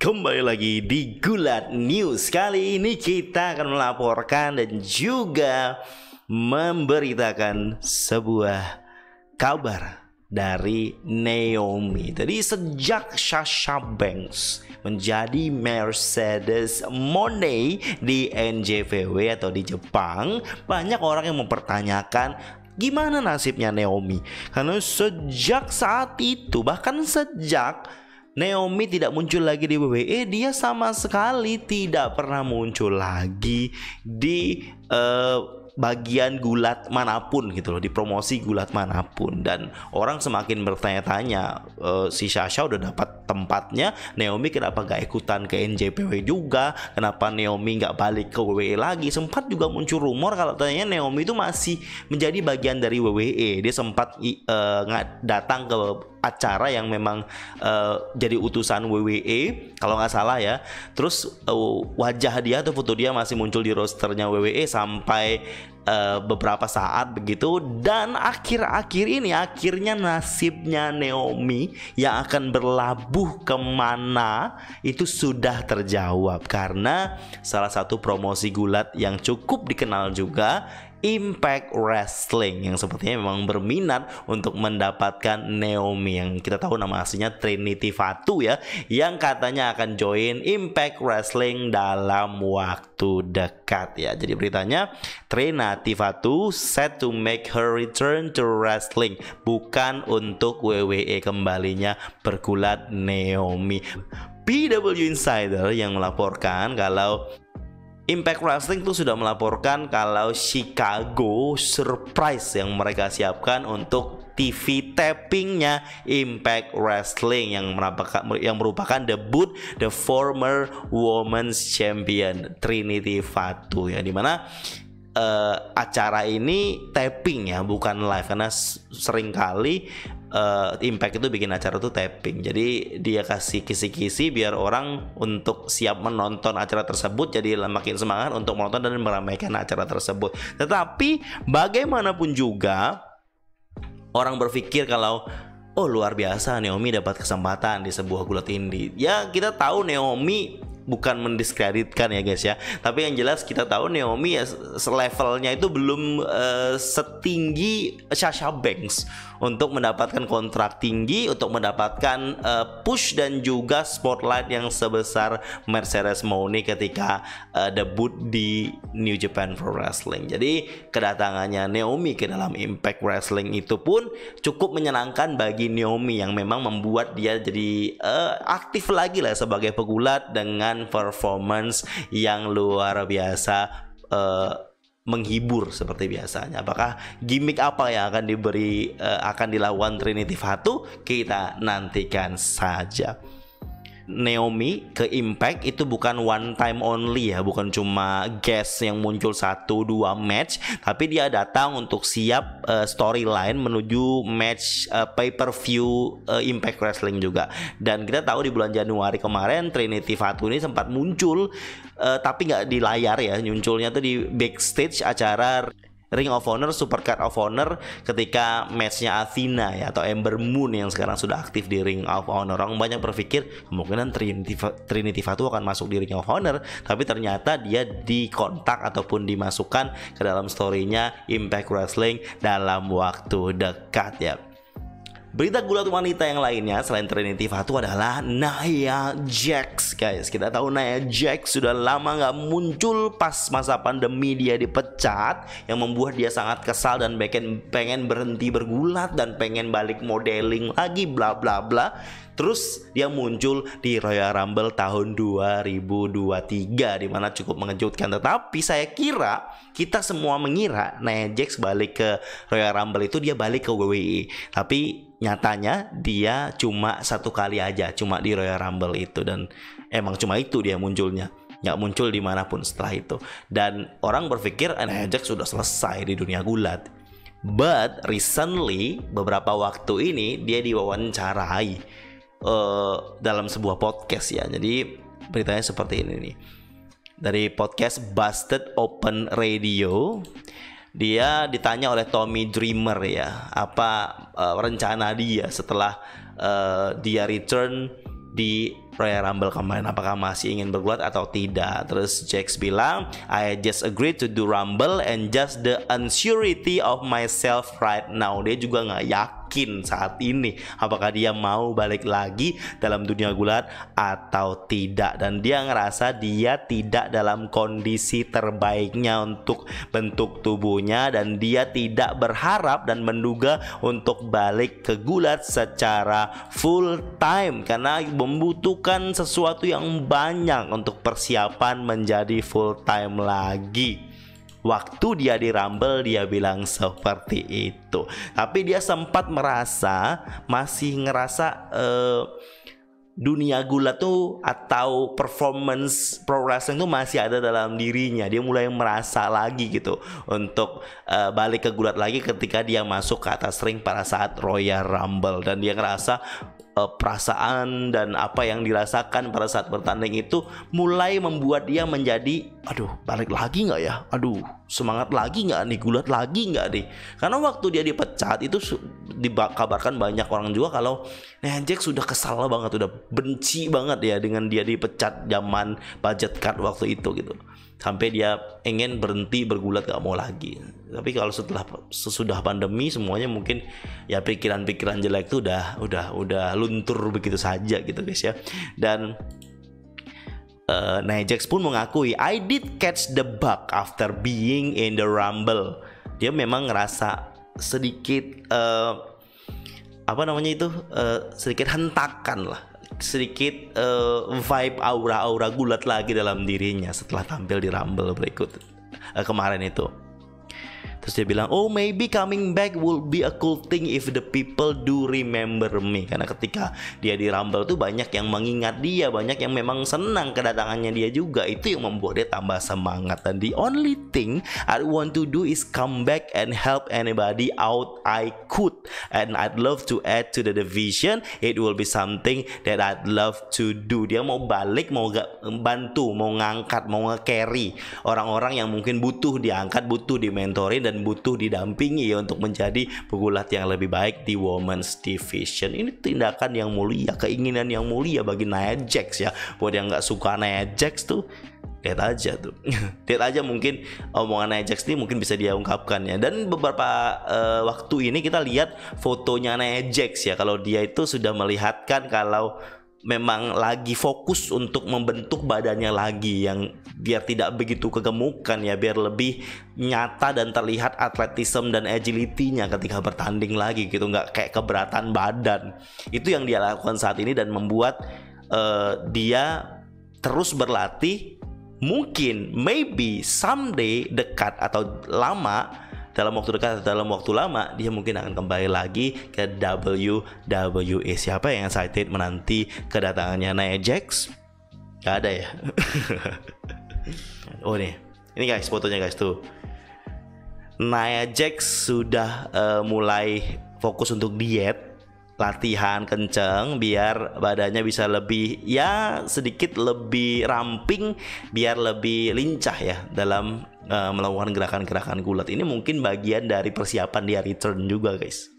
Kembali lagi di Gulat News. Kali ini kita akan melaporkan dan juga memberitakan sebuah kabar dari Naomi. Jadi sejak Sasha Banks menjadi Mercedes Moné di NJPW atau di Jepang, banyak orang yang mempertanyakan gimana nasibnya Naomi. Karena sejak saat itu, bahkan sejak Naomi tidak muncul lagi di WWE, dia sama sekali tidak pernah muncul lagi di bagian gulat manapun gitu loh, di promosi gulat manapun. Dan orang semakin bertanya-tanya, si Sasha udah dapat tempatnya, Naomi kenapa gak ikutan ke NJPW juga, kenapa Naomi gak balik ke WWE lagi. Sempat juga muncul rumor kalau ternyata Naomi itu masih menjadi bagian dari WWE. Dia sempat datang ke acara yang memang jadi utusan WWE kalau nggak salah ya. Terus wajah dia atau foto dia masih muncul di rosternya WWE sampai beberapa saat begitu. Dan akhir-akhir ini akhirnya nasibnya Naomi yang akan berlabuh kemana itu sudah terjawab, karena salah satu promosi gulat yang cukup dikenal juga, Impact Wrestling, yang sepertinya memang berminat untuk mendapatkan Naomi, yang kita tahu nama aslinya Trinity Fatu ya, yang katanya akan join Impact Wrestling dalam waktu dekat ya. Jadi beritanya, Trinity Fatu set to make her return to wrestling, bukan untuk WWE kembalinya bergulat Naomi. PW Insider yang melaporkan kalau Impact Wrestling itu sudah melaporkan kalau Chicago surprise yang mereka siapkan untuk TV tappingnya Impact Wrestling yang merupakan debut the former Women's Champion Trinity Fatu ya, dimana acara ini tapping ya, bukan live, karena seringkali Impact itu bikin acara tuh tapping. Jadi dia kasih kisi-kisi biar orang untuk siap menonton acara tersebut, jadi makin semangat untuk menonton dan meramaikan acara tersebut. Tetapi bagaimanapun juga orang berpikir kalau oh luar biasa, Naomi dapat kesempatan di sebuah gulat indie. Ya kita tahu Naomi bukan mendiskreditkan ya guys ya, tapi yang jelas kita tahu Naomi ya levelnya itu belum setinggi Sasha Banks untuk mendapatkan kontrak tinggi, untuk mendapatkan push dan juga spotlight yang sebesar Mercedes Moné ketika debut di New Japan Pro Wrestling. Jadi kedatangannya Naomi ke dalam Impact Wrestling itu pun cukup menyenangkan bagi Naomi, yang memang membuat dia jadi aktif lagi lah sebagai pegulat dengan performance yang luar biasa, menghibur seperti biasanya. Apakah gimmick apa yang akan dilakukan Trinity Fatu? Kita nantikan saja. Naomi ke Impact itu bukan one time only ya, bukan cuma guest yang muncul 1-2 match, tapi dia datang untuk siap storyline menuju match pay-per-view Impact Wrestling juga. Dan kita tahu di bulan Januari kemarin Trinity Fatu ini sempat muncul, tapi nggak di layar ya, munculnya tuh di backstage acara Ring of Honor, Supercard of Honor, ketika matchnya Athena ya, atau Ember Moon yang sekarang sudah aktif di Ring of Honor. Orang banyak berpikir kemungkinan Trinity Fatu akan masuk di Ring of Honor, tapi ternyata dia dikontak ataupun dimasukkan ke dalam storynya Impact Wrestling dalam waktu dekat ya. Berita gulat wanita yang lainnya selain Trinity Fatu adalah Nia Jax guys. Kita tahu Nia Jax sudah lama nggak muncul, pas masa pandemi dia dipecat, yang membuat dia sangat kesal dan pengen berhenti bergulat dan pengen balik modeling lagi bla bla bla. Terus dia muncul di Royal Rumble tahun 2023, dimana cukup mengejutkan. Tetapi saya kira, kita semua mengira Nia Jax balik ke Royal Rumble itu dia balik ke WWE. Tapi nyatanya dia cuma satu kali aja, cuma di Royal Rumble itu. Dan emang cuma itu dia munculnya, nggak muncul dimanapun setelah itu. Dan orang berpikir Nia Jax sudah selesai di dunia gulat. But recently, beberapa waktu ini dia diwawancarai dalam sebuah podcast ya. Jadi beritanya seperti ini nih, dari podcast Busted Open Radio. Dia ditanya oleh Tommy Dreamer ya, apa rencana dia setelah dia return di Royal Rumble kemarin, apakah masih ingin bergulat atau tidak. Terus Jax bilang, I just agreed to do Rumble and just the unsurety of myself right now. Dia juga nggak yakin saat ini apakah dia mau balik lagi dalam dunia gulat atau tidak, dan dia ngerasa dia tidak dalam kondisi terbaiknya untuk bentuk tubuhnya, dan dia tidak berharap dan menduga untuk balik ke gulat secara full time karena membutuhkan sesuatu yang banyak untuk persiapan menjadi full time lagi. Waktu dia di Rumble dia bilang seperti itu, tapi dia sempat masih ngerasa dunia gulat tuh atau performance pro wrestling tuh masih ada dalam dirinya. Dia mulai merasa lagi gitu untuk balik ke gulat lagi ketika dia masuk ke atas ring pada saat Royal Rumble, dan dia ngerasa perasaan dan apa yang dirasakan pada saat bertanding itu mulai membuat dia menjadi, aduh, balik lagi nggak ya, aduh, semangat lagi nggak nih, gulat lagi nggak nih. Karena waktu dia dipecat itu dikabarkan banyak orang juga kalau Nia Jax sudah kesal banget, udah benci banget ya dengan dia dipecat zaman budget cut waktu itu gitu, sampai dia ingin berhenti bergulat, gak mau lagi. Tapi kalau sesudah pandemi semuanya mungkin ya pikiran-pikiran jelek itu udah luntur begitu saja gitu guys ya. Dan Nia Jax pun mengakui, I did catch the bug after being in the Rumble. Dia memang ngerasa sedikit sedikit hentakan lah, sedikit vibe aura gulat lagi dalam dirinya setelah tampil di Rumble berikut kemarin itu. Terus dia bilang, oh maybe coming back will be a cool thing if the people do remember me. Karena ketika dia di Rumble tuh banyak yang mengingat dia, banyak yang memang senang kedatangannya dia juga. Itu yang membuat dia tambah semangat. Dan the only thing I want to do is come back and help anybody out I could. And I'd love to add to the division. It will be something that I'd love to do. Dia mau balik, mau bantu, mau ngangkat, mau nge-carry orang-orang yang mungkin butuh diangkat, butuh dimentorin, dan butuh didampingi ya untuk menjadi pegulat yang lebih baik di Women's Division. Ini tindakan yang mulia, keinginan yang mulia bagi Nia Jax ya. Buat yang nggak suka Nia Jax tuh, lihat aja tuh. Lihat aja mungkin omongan Nia Jax ini mungkin bisa dia ungkapkan ya. Dan beberapa waktu ini kita lihat fotonya Nia Jax ya, kalau dia itu sudah melihatkan kalau memang lagi fokus untuk membentuk badannya lagi yang biar tidak begitu kegemukan ya, biar lebih nyata dan terlihat atletisme dan agility-nya ketika bertanding lagi gitu, nggak kayak keberatan badan. Itu yang dia lakukan saat ini dan membuat dia terus berlatih. Mungkin maybe someday dekat atau lama, dalam waktu dekat atau dalam waktu lama, dia mungkin akan kembali lagi ke WWE. Siapa yang excited menanti kedatangannya Nia Jax? Gak ada ya. Oh nih, ini guys fotonya guys tuh. Nia Jax sudah mulai fokus untuk diet, latihan kenceng biar badannya bisa lebih ya sedikit lebih ramping, biar lebih lincah ya dalam melakukan gerakan-gerakan gulat. Ini mungkin bagian dari persiapan dia return juga guys.